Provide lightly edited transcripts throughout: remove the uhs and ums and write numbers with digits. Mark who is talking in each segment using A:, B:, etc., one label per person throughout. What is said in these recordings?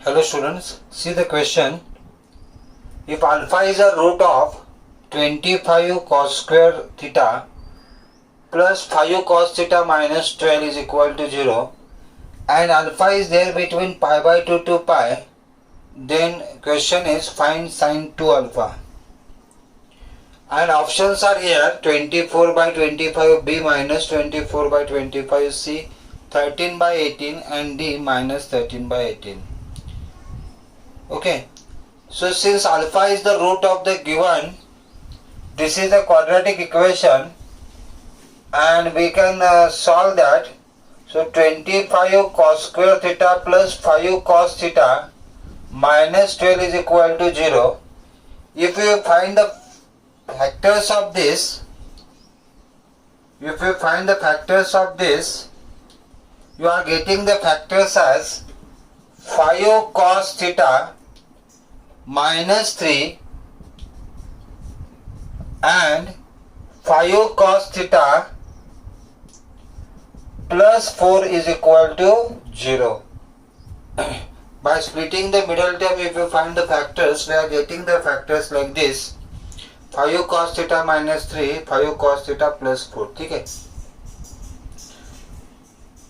A: Hello students, see the question. If alpha is a root of 25 cos square theta plus 5 cos theta minus 12 is equal to 0 and alpha is there between pi by 2 to pi, then question is find sin 2 alpha. And options are here 24 by 25 B minus 24 by 25 C, 13 by 18 and D minus 13 by 18. Okay, so since alpha is the root of the given, this is a quadratic equation and we can solve that. So 25 cos square theta plus 5 cos theta minus 12 is equal to 0. If you find the factors of this, you are getting the factors as 5 cos theta minus 3 and 5 cos theta plus 4 is equal to 0. By splitting the middle term, if you find the factors, we are getting the factors like this: 5 cos theta minus 3, 5 cos theta plus 4. Okay.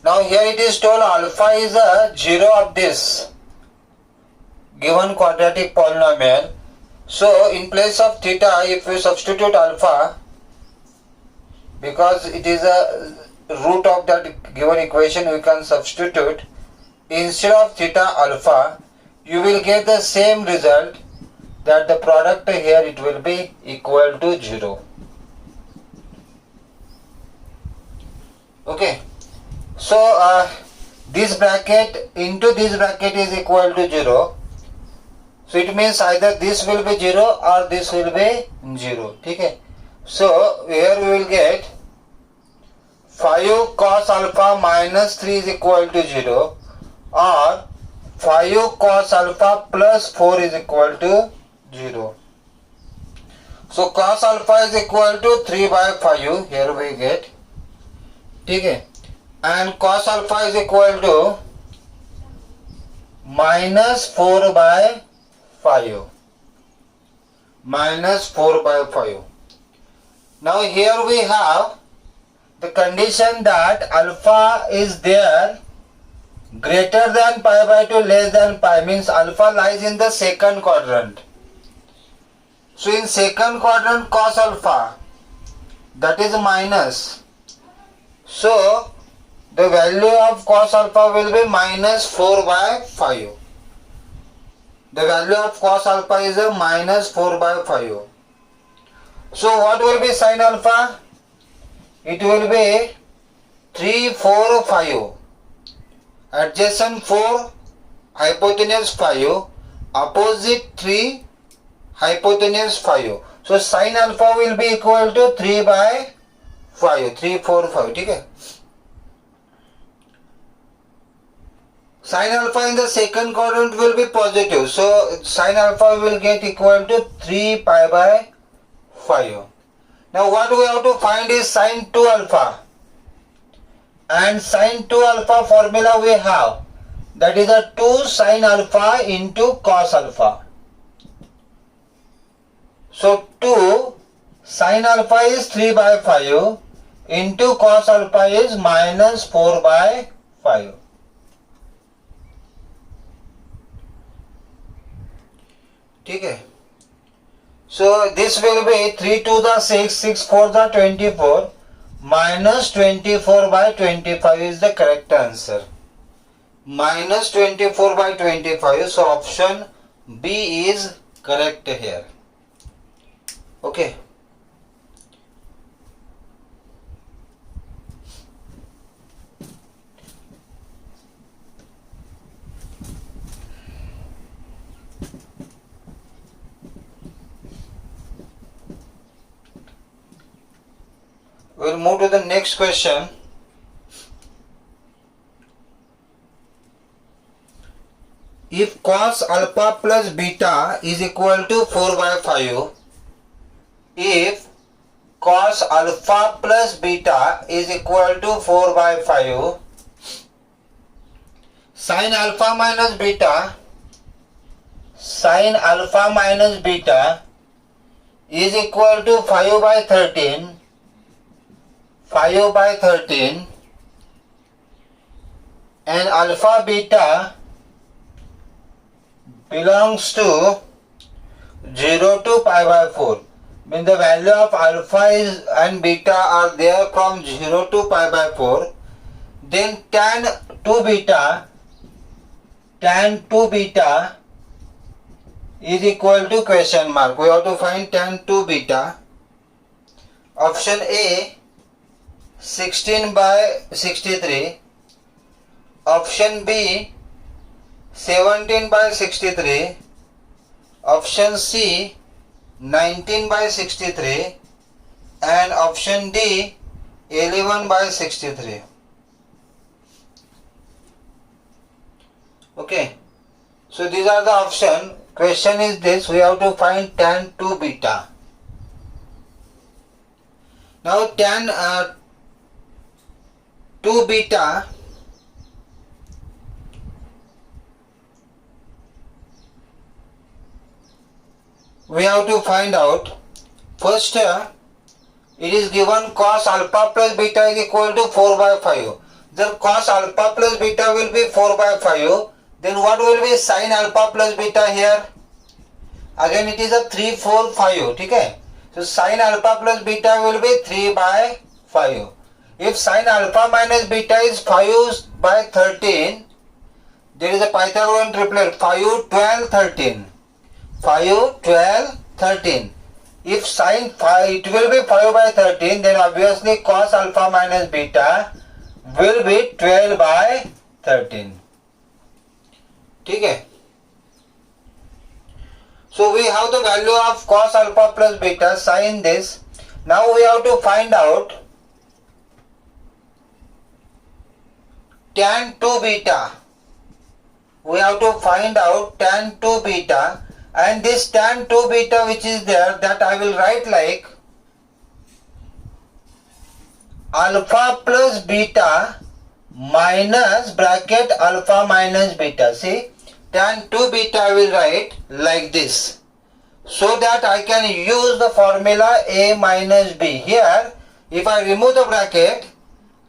A: Now here it is told alpha is a 0 of this given quadratic polynomial. So in place of theta, if we substitute alpha, because it is a root of that given equation, we can substitute instead of theta alpha. You will get the same result, that the product here it will be equal to 0. Okay, so this bracket into this bracket is equal to 0. So it means either this will be 0 or this will be 0. Okay. So here we will get 5 cos alpha minus 3 is equal to 0 or 5 cos alpha plus 4 is equal to 0. So cos alpha is equal to 3 by 5. Here we get. Okay. And cos alpha is equal to minus 4 by 5. Minus 4 by 5. Now here we have the condition that alpha is there greater than pi by 2 less than pi, means alpha lies in the second quadrant. So in second quadrant cos alpha, that is minus. So the value of cos alpha will be minus 4 by 5. The value of cos alpha is a minus 4 by 5. So what will be sin alpha? It will be 3, 4, 5. Adjacent 4, hypotenuse 5, opposite 3, hypotenuse 5. So sin alpha will be equal to 3 by 5. 3, 4, 5. Okay? Sin alpha in the second quadrant will be positive. So sin alpha will get equal to 3 pi by 5. Now what we have to find is sin 2 alpha. And sin 2 alpha formula we have. That is a 2 sin alpha into cos alpha. So 2 sin alpha is 3 by 5 into cos alpha is minus 4 by 5. Okay. So this will be 3 to the 6, 6 4 the 24, minus 24 by 25 is the correct answer. Minus 24 by 25, so option B is correct here. Okay. We will move to the next question. If cos alpha plus beta is equal to 4 by 5, if cos alpha plus beta is equal to 4 by 5, sin alpha minus beta sin alpha minus beta is equal to 5 by 13 and alpha beta belongs to 0 to pi by 4. When the value of alpha is and beta are there from 0 to pi by 4, then tan 2 beta is equal to question mark. We have to find tan 2 beta. Option A 16 by 63. Option B 17 by 63. Option C 19 by 63 and option D 11 by 63. Okay, so these are the options. Question is this: we have to find tan 2 beta. Now tan 2 beta we have to find out. First, it is given cos alpha plus beta is equal to 4 by 5. Then cos alpha plus beta will be 4 by 5. Then what will be sin alpha plus beta here? Again it is a 3, 4, 5. Okay? So sin alpha plus beta will be 3 by 5. If sin alpha minus beta is 5 by 13, there is a Pythagorean triplet 5, 12, 13. 5, 12, 13. If sin 5, it will be 5 by 13, then obviously cos alpha minus beta will be 12 by 13. Okay. So we have the value of cos alpha plus beta, sin this. Now we have to find out tan 2 beta. We have to find out tan 2 beta, and this tan 2 beta which is there, that I will write like alpha plus beta minus bracket alpha minus beta. See, tan 2 beta I will write like this, so that I can use the formula A minus B. Here if I remove the bracket,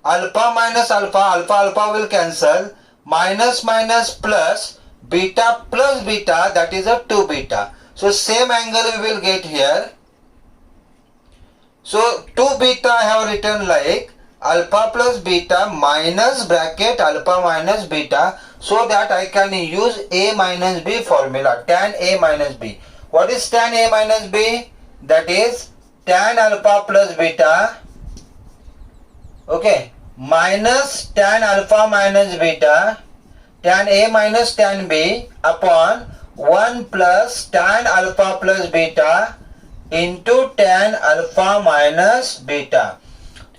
A: alpha minus alpha, alpha will cancel, minus minus plus, beta plus beta, that is a 2 beta. So same angle we will get here. So 2 beta I have written like alpha plus beta minus bracket alpha minus beta, so that I can use A minus B formula, tan A minus B. What is tan A minus B? That is tan alpha plus beta, okay, minus tan alpha minus beta, tan A minus tan B upon 1 plus tan alpha plus beta into tan alpha minus beta.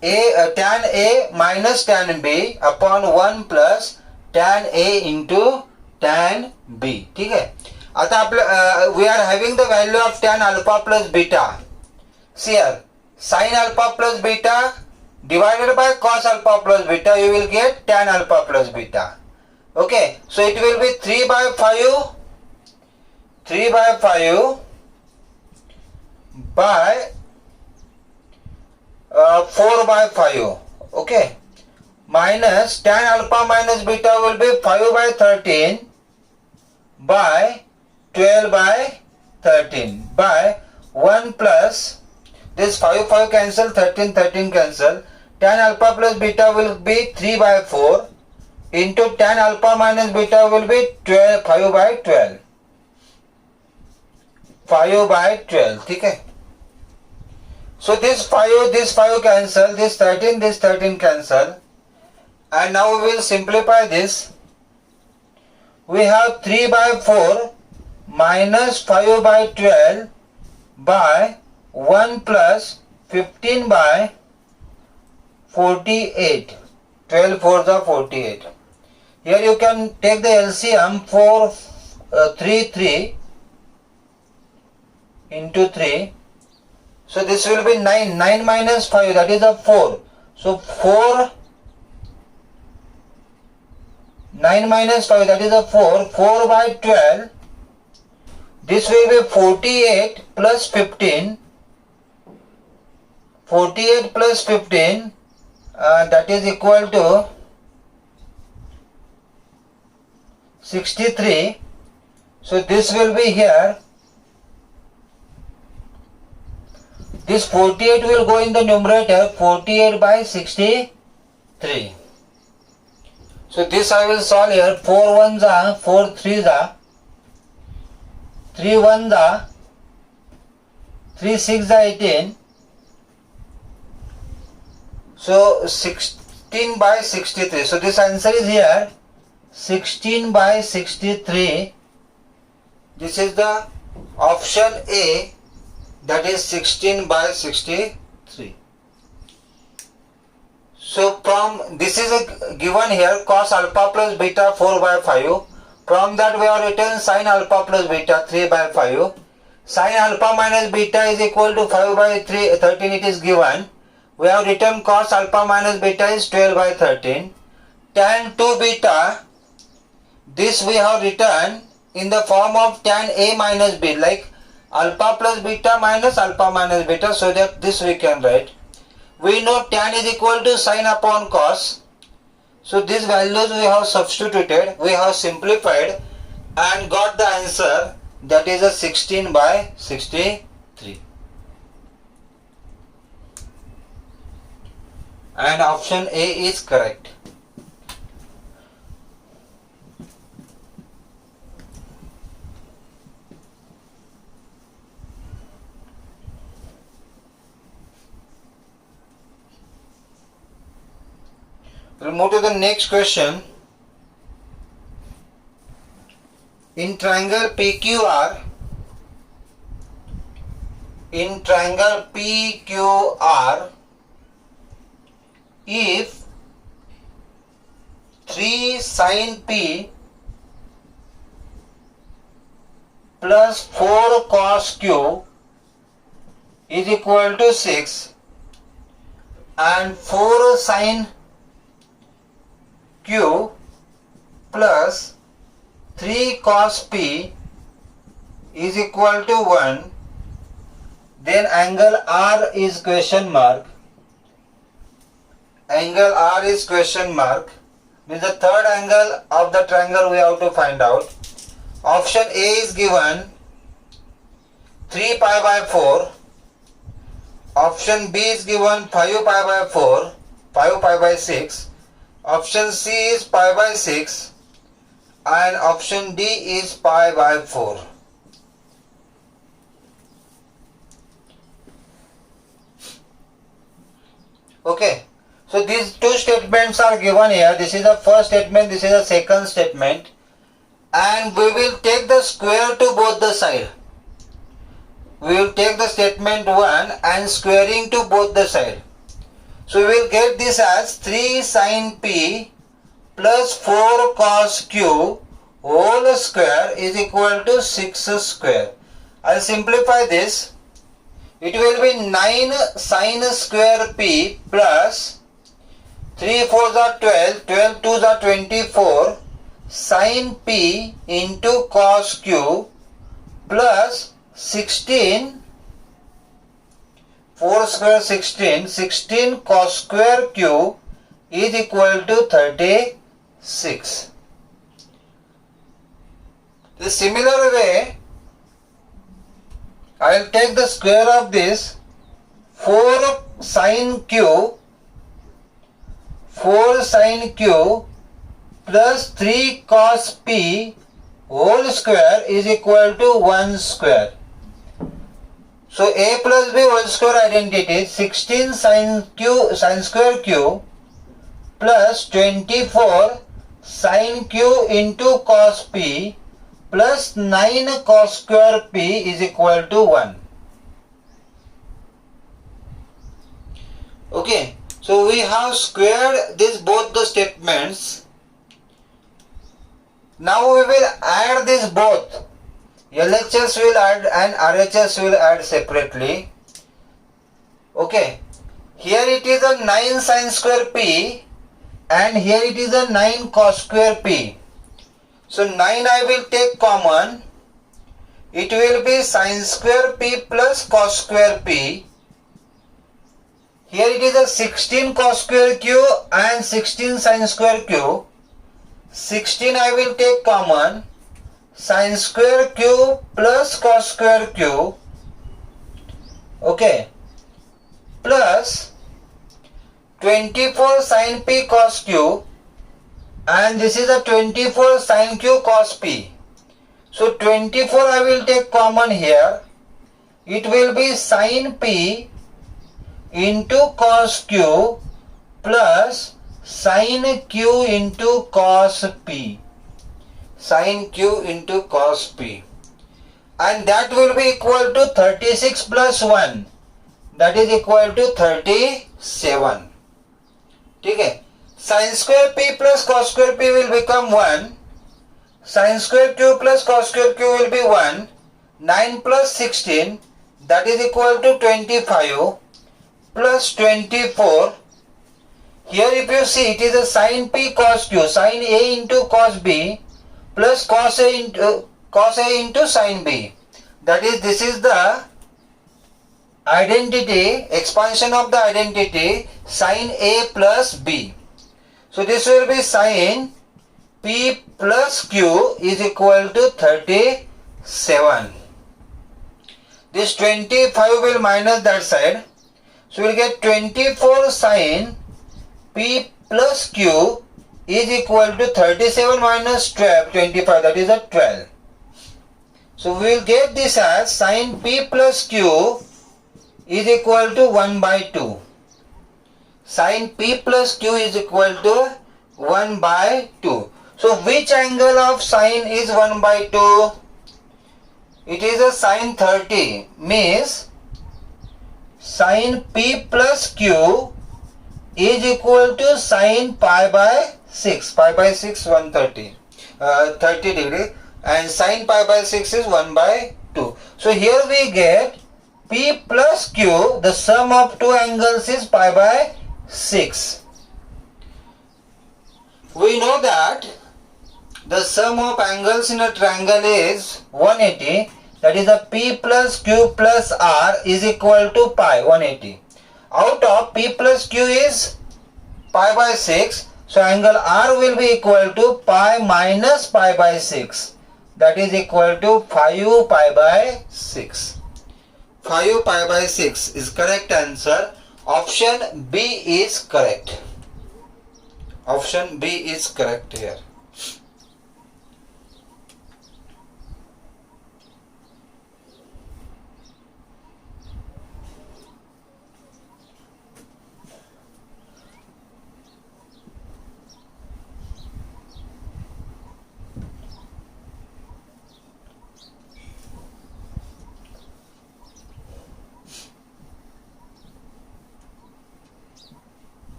A: Tan A minus tan B upon 1 plus tan A into tan B. ठीक है. आता आपलं we are having the value of tan alpha plus beta. See here, sin alpha plus beta divided by cos alpha plus beta, you will get tan alpha plus beta. Okay, so it will be 3 by 5 by 4 by 5. Okay, minus tan alpha minus beta will be 5 by 13 by 12 by 13 by 1 plus this 5 cancel, 13 cancel, tan alpha plus beta will be 3 by 4 into tan alpha minus beta will be 5 by 12. 5 by 12. ठीक है. So this 5 cancel, this 13 cancel, and now we will simplify this. We have 3 by 4 minus 5 by 12 by 1 plus 15 by 48. 12 4s are 48. Here you can take the LCM 3 into 3. So this will be 9 minus 5, that is a 4. So 9 minus 5, that is a 4 by 12 This will be 48 plus 15. 48 plus 15 that is equal to 63. So this will be here. This 48 will go in the numerator, 48 by 63. So this I will solve here. 4 ones are, 4 threes are, 3 ones are, 3 6 are 18. So 16 by 63. So this answer is here 16 by 63. This is the option A, that is 16 by 63. So from this is a given here cos alpha plus beta 4 by 5. From that we have written sin alpha plus beta 3 by 5. Sin alpha minus beta is equal to 5 by 13 it is given. We have written cos alpha minus beta is 12 by 13. Tan 2 beta, this we have written in the form of tan A minus B, like alpha plus beta minus alpha minus beta, so that this we can write. We know tan is equal to sin upon cos. So these values we have substituted, we have simplified and got the answer, that is a 16 by 63. And option A is correct. We'll move to the next question. In triangle PQR, if 3 sin P plus 4 cos Q is equal to 6 and 4 sin Q plus 3 cos P is equal to 1, then angle R is question mark. Angle R is question mark, means the third angle of the triangle we have to find out. Option A is given 3 pi by 4. Option B is given 5 pi by 4, 5 pi by 6. Option C is pi by 6 and option D is pi by 4. Okay, so these two statements are given here. This is the first statement, this is the second statement, and we will take the square to both the sides. We will take the statement 1 and squaring to both the sides. So we will get this as 3 sin P plus 4 cos Q whole square is equal to 6 square. I will simplify this. It will be 9 sin square P plus 3 4s are 12, 12 2s are 24 sin P into cos Q plus 16, 4 square 16, 16 cos square Q is equal to 36. The similar way, I will take the square of this 4 sin Q, 4 sin Q plus 3 cos P whole square is equal to 1 square. So A plus B whole square identity, 16 sin square Q plus 24 sin Q into cos P plus 9 cos square P is equal to 1. Okay, so we have squared this both the statements. Now we will add this both. LHS will add and RHS will add separately. Okay, here it is a 9 sin square P and here it is a 9 cos square P. So 9 I will take common. it will be sin square p plus cos square p. Here it is a 16 cos square q and 16 sin square q. 16 I will take common. Sin square q plus cos square q. Okay. Plus 24 sin p cos q. And this is a 24 sin q cos p. So 24 I will take common here. It will be sin p into cos q plus sin q into cos p. Sin q into cos p. And that will be equal to 36 plus 1. That is equal to 37. Okay. Sin square p plus cos square p will become 1. Sin square q plus cos square q will be 1. 9 plus 16, that is equal to 25 plus 24. Here if you see, it is a sin p cos q, sin a into cos b plus cos a into sin b. That is, this is the identity, expansion of the identity sin a plus b. So this will be sin p plus q is equal to 37. This 25 will minus that side. So we will get 24 sin p plus q is equal to 37 minus 12, 25, that is a 12. So we will get this as sin p plus q is equal to 1 by 2. Sin p plus q is equal to 1 by 2. So which angle of sin is 1 by 2? It is a sin 30, means sin p plus q is equal to sin pi by 6. Pi by 6 130, 30 degree, and sin pi by 6 is 1 by 2. So here we get p plus q, the sum of two angles is pi by 6. We know that the sum of angles in a triangle is 180. That is a p plus q plus r is equal to pi, 180. Out of p plus q is pi by 6. So angle r will be equal to pi minus pi by 6. That is equal to 5 pi by 6. 5 pi by 6 is correct answer. Option B is correct. Option B is correct here.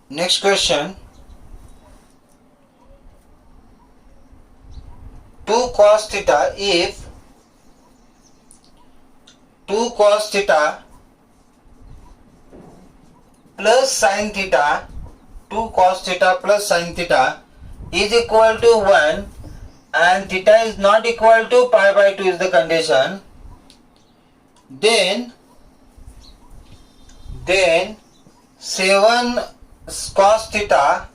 A: Next question. 2 cos theta, if 2 cos theta plus sin theta, 2 cos theta plus sin theta is equal to 1 and theta is not equal to pi by 2 is the condition, then 7 cos theta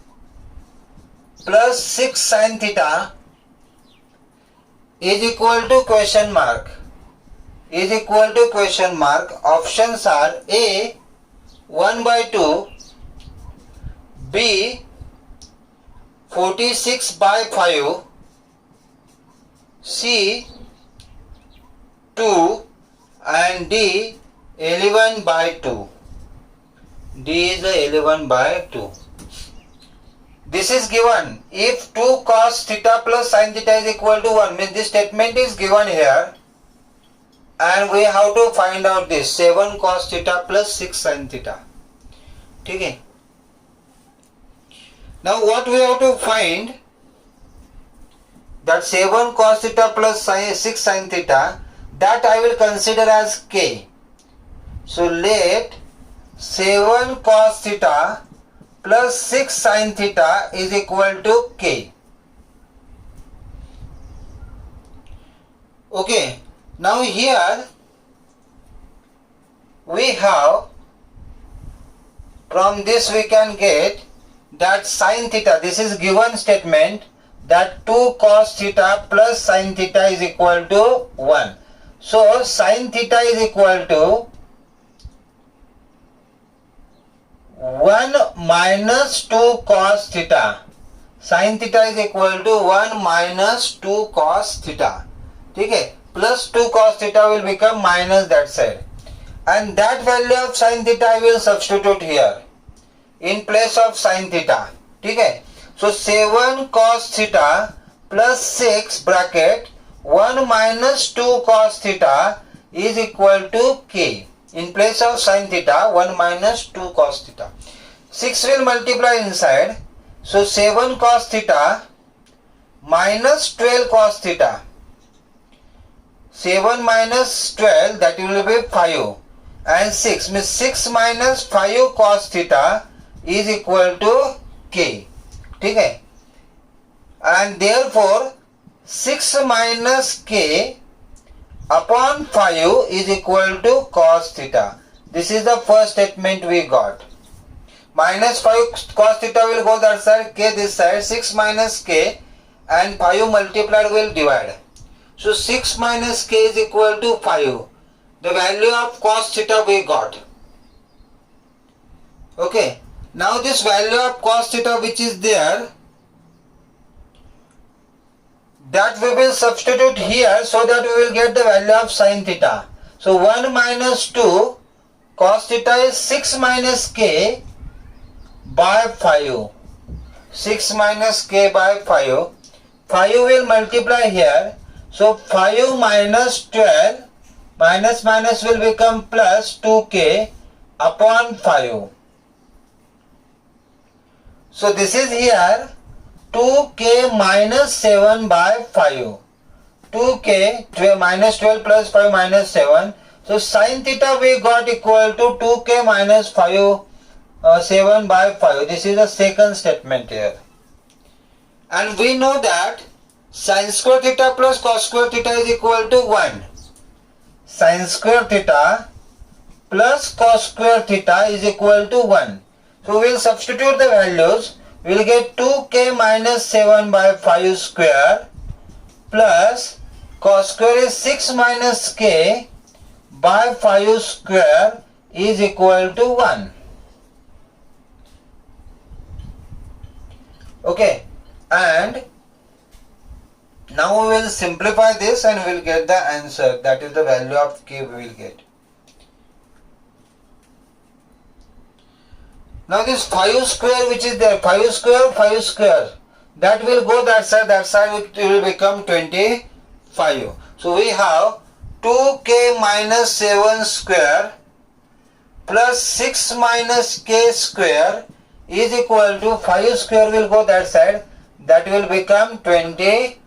A: plus 6 sin theta is equal to question mark. Is equal to question mark. Options are A 1 by 2, B 46 by 5, C 2 and D 11 by 2. D is 11 by 2. This is given. If 2 cos theta plus sin theta is equal to 1, means this statement is given here. And we have to find out this 7 cos theta plus 6 sin theta. Okay. Now what we have to find, that 7 cos theta plus 6 sin theta, that I will consider as K. So let 7 cos theta plus 6 sin theta is equal to k. Okay, now here we have, from this we can get that sin theta, this is given statement that 2 cos theta plus sin theta is equal to 1. So sin theta is equal to 1 minus 2 cos theta. Sin theta is equal to 1 minus 2 cos theta. ठीक है, plus 2 cos theta will become minus that side, and that value of sin theta I will substitute here in place of sin theta. ठीक है, so 7 cos theta plus 6 bracket 1 minus 2 cos theta is equal to k. In place of sin theta 1 minus 2 cos theta. 6 will multiply inside, so 7 cos theta minus 12 cos theta. 7 minus 12, that will be 5, and 6 means 6 minus 5 cos theta is equal to k. ठीक है, and therefore 6 minus k upon 5 is equal to cos theta. This is the first statement we got. Minus 5 cos theta will go that side, k this side, 6 minus k and 5 multiplied will divide. So 6 minus k is equal to 5. The value of cos theta we got. Okay. Now this value of cos theta which is there, that we will substitute here so that we will get the value of sin theta. So 1 minus 2 cos theta is 6 minus k by 5. 6 minus k by 5. 5 will multiply here. So 5 minus 12, minus minus will become plus 2k upon 5. So this is here 2k minus 7 by 5. 2k minus 12 plus 5 minus 7. So sin theta we got equal to 2k minus 5 7 by 5. This is the second statement here. And we know that sin square theta plus cos square theta is equal to 1. Sin square theta plus cos square theta is equal to 1. So we will substitute the values. We will get 2k minus 7 by 5 square plus cos square is 6 minus k by 5 square is equal to 1. Okay, and now we will simplify this and we will get the answer, that is the value of k we will get. Now this 5 square which is there, 5 square, that will go that side it will become 25. So we have 2k minus 7 square plus 6 minus k square is equal to 5 square will go that side, that will become 25.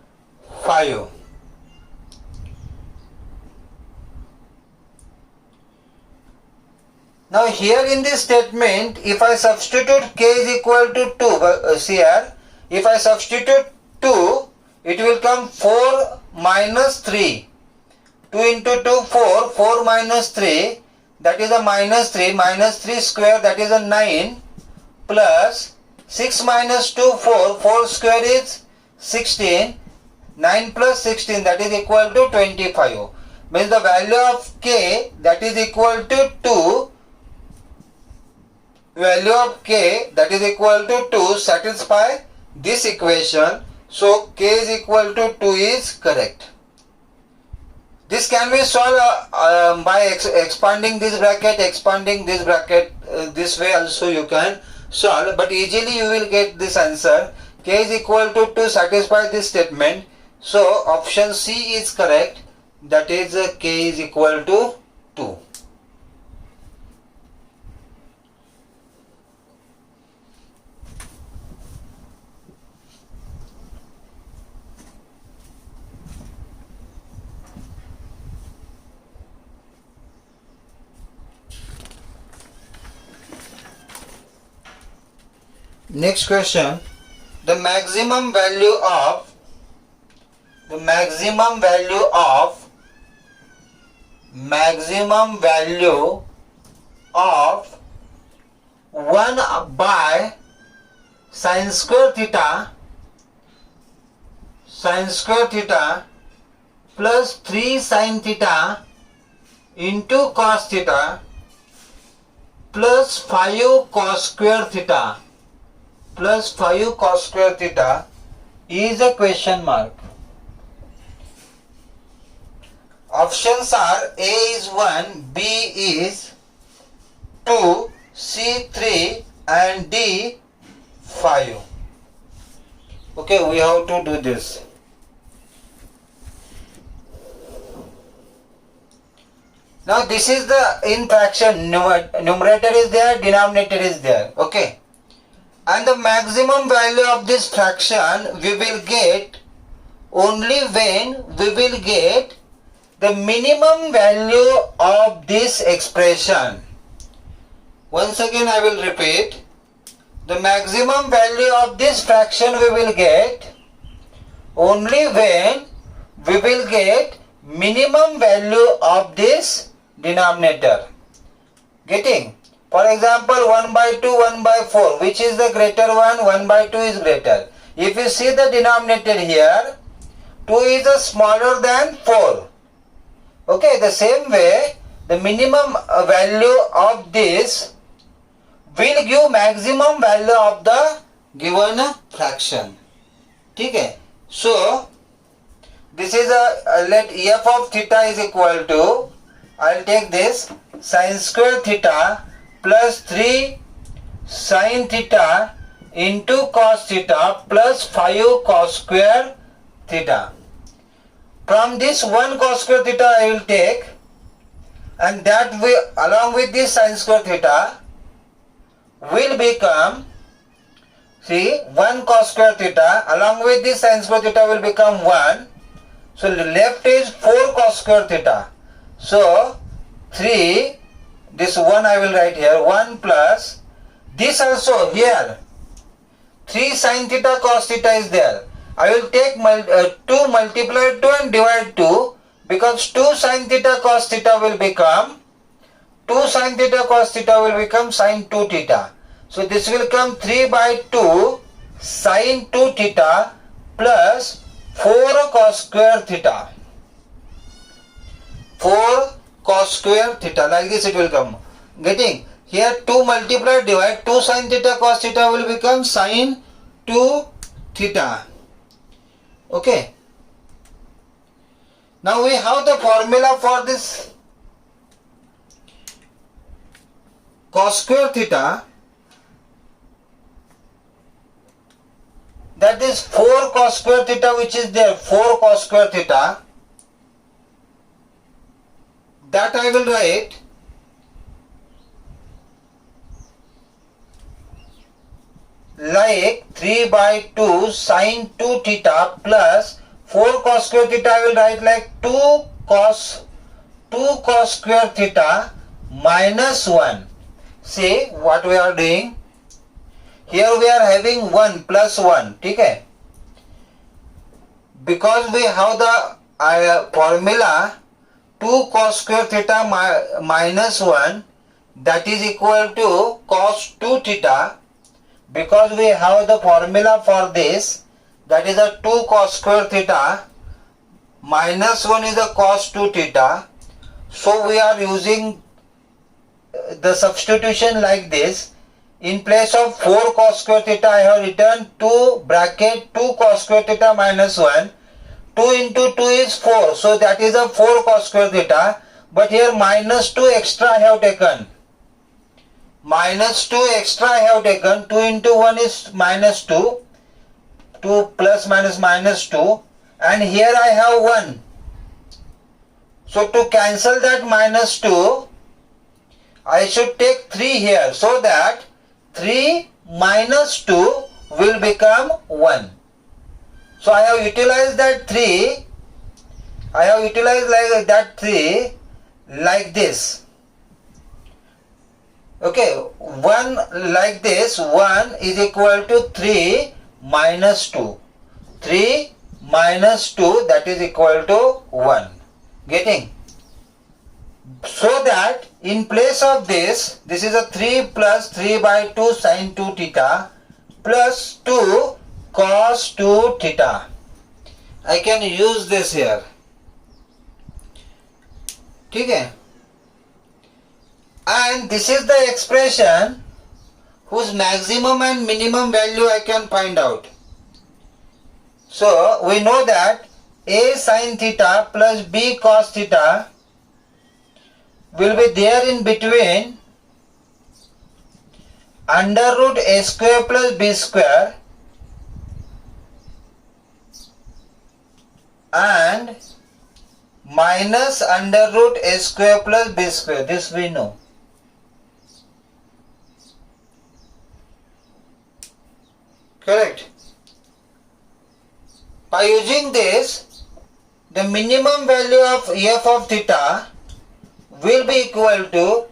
A: Now here in this statement, if I substitute k is equal to 2, see here, if I substitute 2, it will come 4 minus 3. 2 into 2, 4, 4 minus 3, that is a minus 3, minus 3 square, that is a 9, plus 6 minus 2, 4, 4 square is 16, 9 plus 16, that is equal to 25. Means the value of k, that is equal to 2, value of k, that is equal to 2, satisfy this equation. So k is equal to 2 is correct. This can be solved by expanding this bracket, this way also you can solve, but easily you will get this answer. K is equal to 2 satisfy this statement. So option C is correct, that is k is equal to 2. Next question. The maximum value of 1 by sin square theta plus 3 sin theta into cos theta plus 5 cos square theta is a question mark. Options are A is 1, B is 2, C 3 and D 5. Okay, we have to do this. Now this is the in fraction, numerator is there, denominator is there. Okay, and the maximum value of this fraction we will get only when we will get the minimum value of this expression. Once again I will repeat, the maximum value of this fraction we will get only when we will get minimum value of this denominator. Getting? For example, 1 by 2, 1 by 4, which is the greater one? 1 by 2 is greater. If you see the denominator here, 2 is smaller than 4. Okay, the same way, the minimum value of this will give maximum value of the given fraction. Okay, so this is let f of theta is equal to, I will take this sin square theta plus 3 sin theta into cos theta plus 5 cos square theta. From this 1 cos square theta I will take, and that will, along with this sin square theta, will become, see, 1 cos square theta along with this sin square theta will become 1. So left is 4 cos square theta. So 3, this 1 I will write here, 1 plus this also here, 3 sin theta cos theta is there. I will take 2 multiply 2 and divide 2, because 2 sin theta cos theta will become, 2 sin theta cos theta will become sin 2 theta. So this will come 3 by 2 sin 2 theta plus 4 cos square theta. 4 cos square theta, like this it will come. Getting? Here 2 multiply divide, 2 sin theta cos theta will become sin 2 theta. Okay. Now we have the formula for this cos square theta, that is 4 cos square theta, which is there, 4 cos square theta, that I will write like 3 by 2 sin 2 theta plus 4 cos square theta I will write like 2 cos square theta minus 1. See what we are doing? Here we are having 1 plus 1. Okay? Because we have the formula 2 cos square theta minus 1, that is equal to cos 2 theta. Because we have the formula for this, that is a 2 cos square theta minus 1 is a cos 2 theta. So we are using the substitution like this. In place of 4 cos square theta I have written 2 bracket 2 cos square theta minus 1. 2 into 2 is 4. So that is a 4 cos square theta. But here minus 2 extra I have taken. Minus 2 extra I have taken. 2 into 1 is minus 2. 2 plus minus minus 2. And here I have 1. So to cancel that minus 2, I should take 3 here. So that 3 minus 2 will become 1. So I have utilized that 3. I have utilized like that 3 like this. Okay, 1 like this, 1 is equal to 3 minus 2. 3 minus 2, that is equal to 1. Getting? So that in place of this is a 3 plus 3 by 2 sin 2 theta plus 2 cos 2 theta. I can use this here. Okay? And this is the expression whose maximum and minimum value I can find out. So we know that a sin theta plus b cos theta will be there in between under root a square plus b square and minus under root a square plus b square. This we know. Correct. By using this, the minimum value of f of theta will be equal to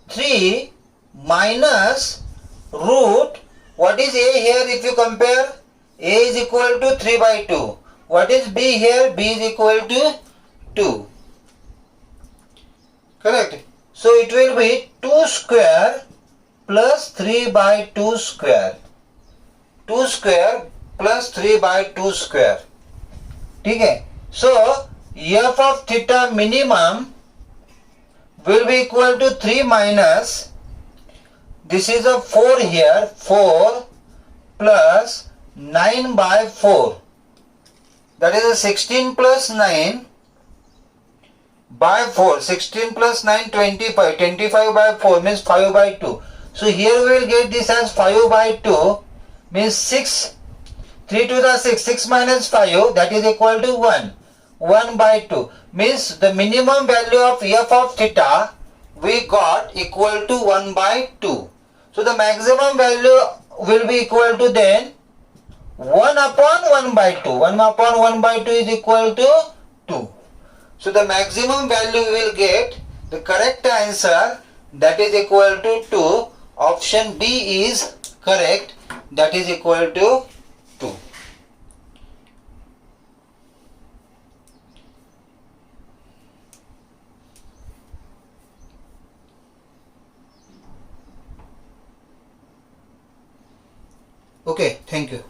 A: 3 minus root, what is a here if you compare? A is equal to 3 by 2. What is b here? B is equal to 2. Correct. So it will be 2 square plus 3 by 2 square. 2 square plus 3 by 2 square. Okay. So f of theta minimum will be equal to 3 minus, this is a 4 here, 4 plus 9 by 4. That is a 16 plus 9 by 4. 16 plus 9, 25. 25 by 4 means 5 by 2. So here we will get this as 5 by 2 means 6. 3 to the 6. 6 minus 5, that is equal to 1. 1 by 2 means the minimum value of f of theta we got equal to 1 by 2. So the maximum value will be equal to then 1 upon 1 by 2. 1 upon 1 by 2 is equal to 2. So the maximum value we will get, the correct answer, that is equal to 2. Option D is correct, that is equal to 2. Okay, thank you.